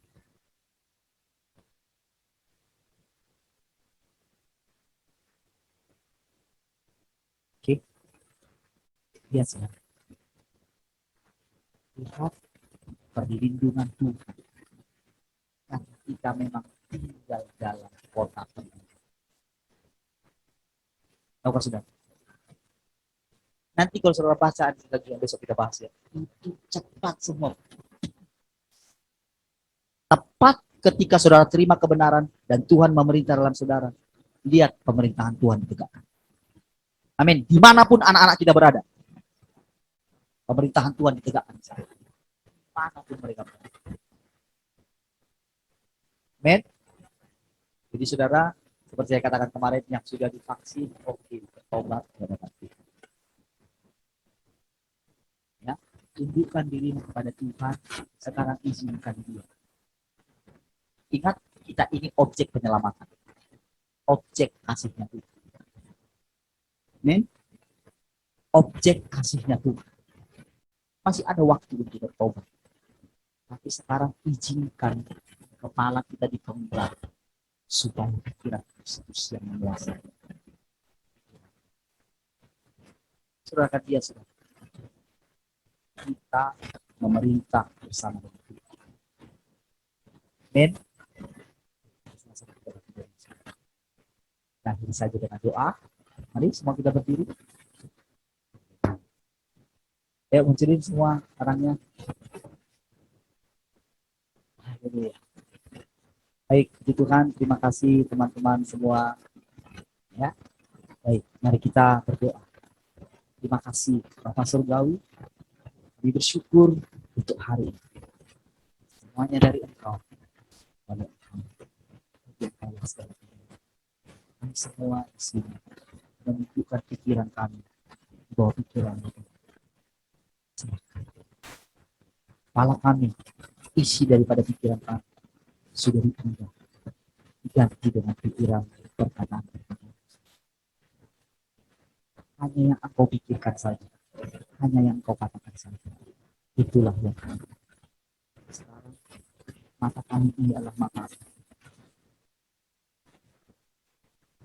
Oke. Lihat saudara. Lihat perlindungan Tuhan. Karena kita memang tinggal dalam kota penuh. Tahu saudara? Nanti kalau saudara baca lagi besok kita bahas ya. Itu cepat semua. Tepat ketika saudara terima kebenaran dan Tuhan memerintah dalam saudara. Lihat pemerintahan Tuhan ditegakkan. Amin. Dimanapun anak-anak kita berada. Pemerintahan Tuhan ditegakkan. Dimanapun mereka berada. Amin. Jadi saudara, seperti saya katakan kemarin, yang sudah divaksin, oke, bertobat kepada Tuhan. Ya, tunjukkan dirimu kepada Tuhan, sekarang izinkan dia. Ingat, kita ini objek penyelamatan. Objek kasihnya Tuhan. Amin. Objek kasihnya Tuhan. Masih ada waktu untuk bertobat. Tapi sekarang izinkan kepala kita dipenggal supaya pikiran Kristus yang menguasai. Serahkan dia, saudara. Kita memerintah bersama dengan Tuhan. Amin. Kita akhiri saja dengan doa. Mari semua kita berdiri. Ayo munculin semua orangnya. Haleluya. Baik, puji Tuhan, terima kasih teman-teman semua. Ya. Baik, mari kita berdoa. Terima kasih Bapa Surgawi. Kami bersyukur untuk hari ini. Semuanya dari Engkau. Oleh Engkau. Kami semua di sini menunjukkan pikiran kami. Bahwa pikiran itu. Kepala kami, isi daripada pikiran kami sudah dipindah, diganti dengan pikiran perkataan. Hanya yang Engkau pikirkan saja, hanya yang Engkau katakan saja. Itulah yang kami. Sekarang mata kami ini adalah mata,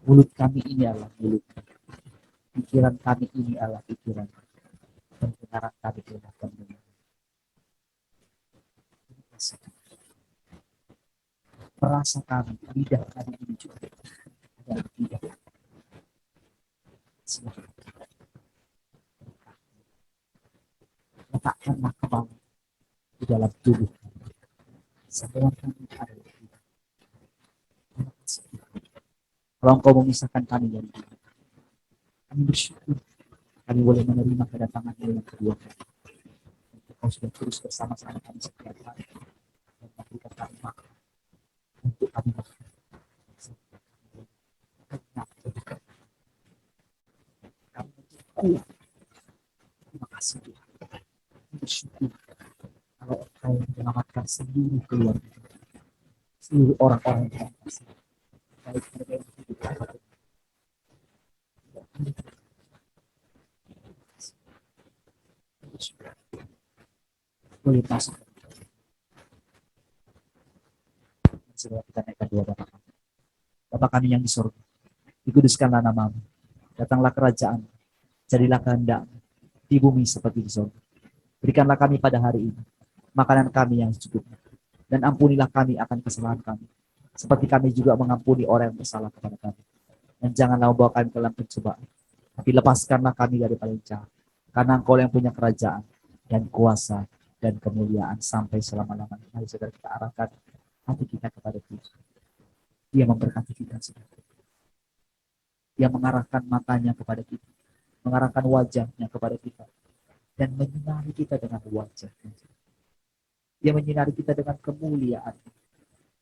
mulut kami ini adalah mulut, pikiran kami ini adalah pikiran, pendengaran kami adalah pendengaran. Perasa kami, lidah kami ini juga adalah lidah. Silakan. Letakkanlah kepala di dalam tubuh. Semua kami adalah lidah. Kalau Engkau memisahkan kami dari Tuhan, kami bersyukur kami boleh menerima kedatangan yang kedua. Engkau sudah terus bersama-sama kami setiap hari dan memberikan kami makan untuk kami makan. Terima kasih Tuhan. Kami bersyukur kalau Engkau menyelamatkan seluruh keluarga, seluruh orang-orang yang kasih. Baik mereka yang hidup apapun. Boleh masuk. Segera kita naikkan dua Bapa kami. Bapa kami yang di surga, dikuduskanlah namamu. Datanglah kerajaan, jadilah kehendak di bumi seperti di surga. Berikanlah kami pada hari ini makanan kami yang secukupnya, dan ampunilah kami akan kesalahan kami, seperti kami juga mengampuni orang yang bersalah kepada kami. Dan janganlah membawa kami ke dalam pencobaan, tapi lepaskanlah kami daripada yang jahat. Karena Engkau yang punya kerajaan dan kuasa dan kemuliaan sampai selama-lamanya. Mari saudara kita arahkan hati kita kepada Tuhan. Dia memberkati kita, saudara. Dia mengarahkan matanya kepada kita, mengarahkan wajahnya kepada kita, dan menyinari kita dengan wajahnya. Dia menyinari kita dengan kemuliaan,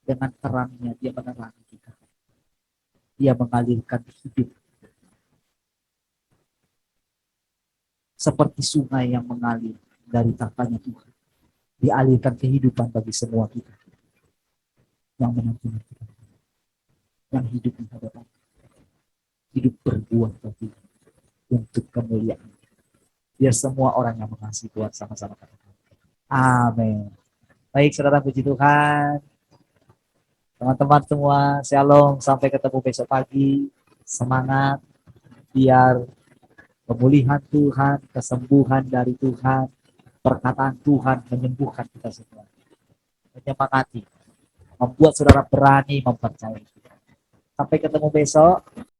dengan terangnya dia menerangi kita. Dia mengalirkan hidup seperti sungai yang mengalir dari tahtanya Tuhan. Dialirkan kehidupan bagi semua kita yang menantikan kita, yang hidup di hadapan, hidup berbuah bagi untuk kemuliaan. Biar semua orang yang mengasihi Tuhan sama-sama katakan amin. Baik saudara, puji Tuhan. Teman-teman semua, shalom, sampai ketemu besok pagi. Semangat, biar pemulihan Tuhan, kesembuhan dari Tuhan, perkataan Tuhan menyembuhkan kita semua. Menyemangati, membuat saudara berani mempercayai Tuhan. Sampai ketemu besok.